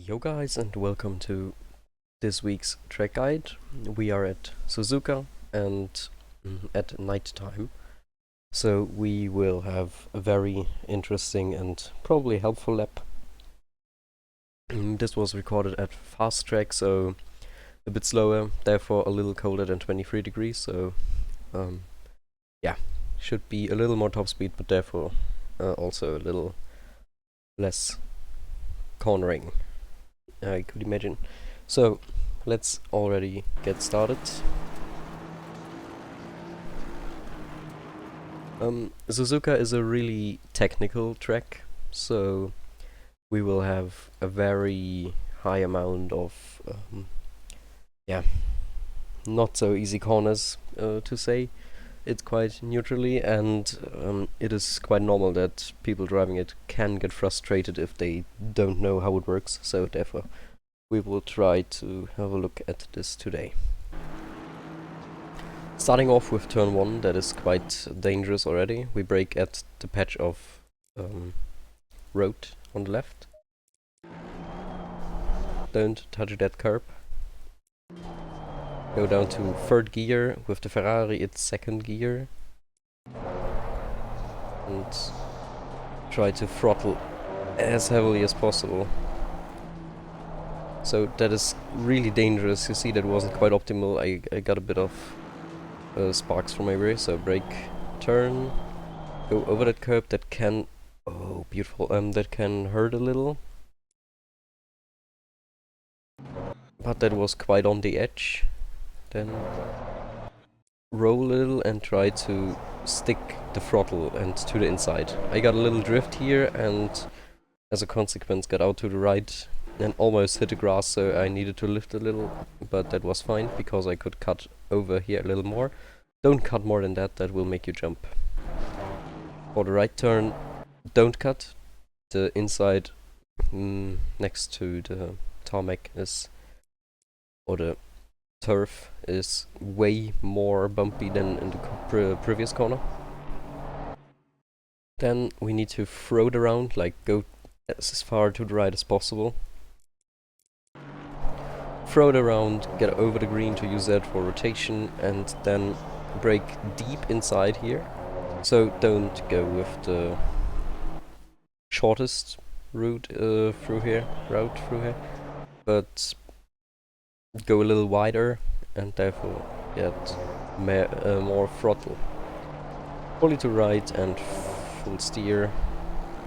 Yo guys, and welcome to this week's track guide. We are at Suzuka and at night time, so we will have a very interesting and probably helpful lap. This was recorded at fast track, so a bit slower, therefore a little colder than 23 degrees, so yeah, should be a little more top speed, but therefore also a little less cornering, I could imagine. So let's already get started. Suzuka is a really technical track, so we will have a very high amount of not so easy corners to say. It's quite neutrally, and it is quite normal that people driving it can get frustrated if they don't know how it works, so therefore we will try to have a look at this today. Starting off with turn 1, that is quite dangerous already. We brake at the patch of road on the left. Don't touch that curb. Go down to 3rd gear. With the Ferrari it's 2nd gear. And try to throttle as heavily as possible. So that is really dangerous. You see, that wasn't quite optimal. I got a bit of sparks from my rear, so brake, turn, go over that curb. That can, oh beautiful, that can hurt a little, but that was quite on the edge. Then roll a little and try to stick the throttle and to the inside. I got a little drift here, and as a consequence got out to the right and almost hit the grass, so I needed to lift a little, but that was fine because I could cut over here a little more. Don't cut more than that, that will make you jump. For the right turn, don't cut. The inside next to the tarmac is, or the turf is way more bumpy than in the previous corner. Then we need to throw it around, like go as far to the right as possible. Throw it around, get over the green to use that for rotation, and then brake deep inside here. So don't go with the shortest route through here, but go a little wider and therefore get more throttle. Fully to right and full steer,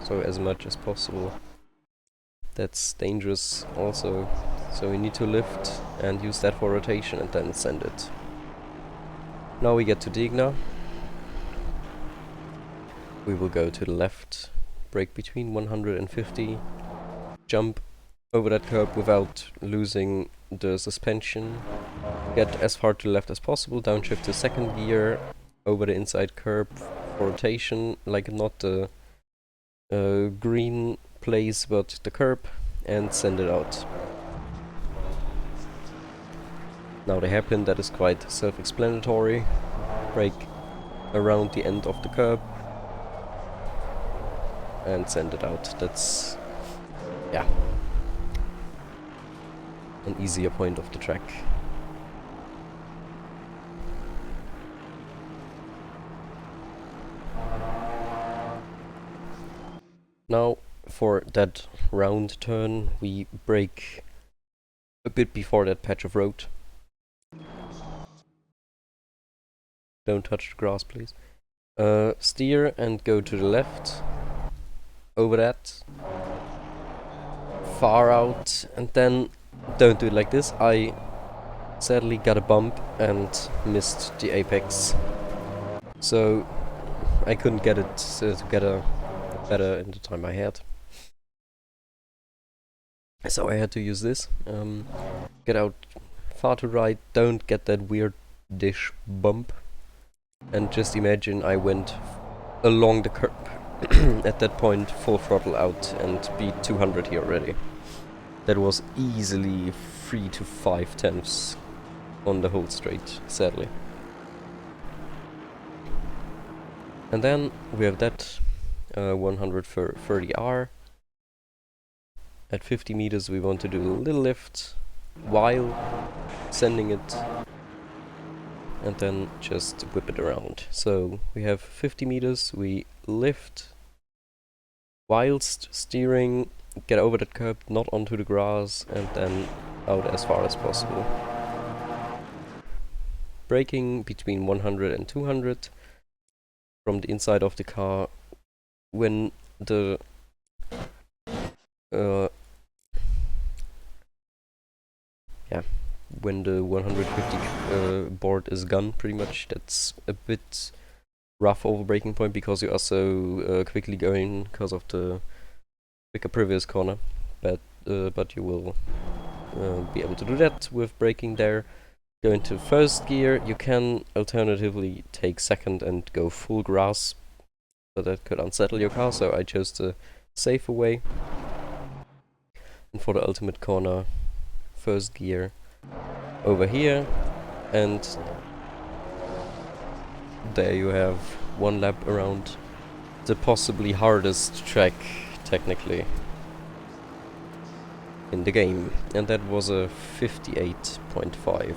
so as much as possible. That's dangerous also, so we need to lift and use that for rotation and then send it. Now we get to Digna. We will go to the left, brake between 150, jump over that curb without losing the suspension, get as far to the left as possible, downshift to 2nd gear, over the inside curb for rotation, like not the green place but the curb, and send it out. Now the hairpin, that is quite self-explanatory. Brake around the end of the curb and send it out. That's, yeah, an easier point of the track. Now for that round turn we brake a bit before that patch of road. Don't touch the grass, please. Steer and go to the left. Over that. Far out, and then don't do it like this. I sadly got a bump and missed the apex, so I couldn't get it together better in the time I had. So I had to use this. Get out far to right, don't get that weird dish bump, and just imagine I went along the curb at that point, full throttle out, and beat 200 here already. That was easily 3 to 5 tenths on the whole straight, sadly. And then we have that 130R. At 50 meters we want to do a little lift while sending it, and then just whip it around. So we have 50 meters, we lift whilst steering, get over that curb, not onto the grass, and then out as far as possible. Braking between 100 and 200 from the inside of the car. When the when the 150 board is gone, pretty much, that's a bit rough over braking point because you are so quickly going because of the quicker previous corner, but you will be able to do that with braking there. Go into first gear. You can alternatively take second and go full grass, but that could unsettle your car, so I chose the safer way. And for the ultimate corner, first gear over here, and there you have one lap around the possibly hardest track technically in the game, and that was a 58.5.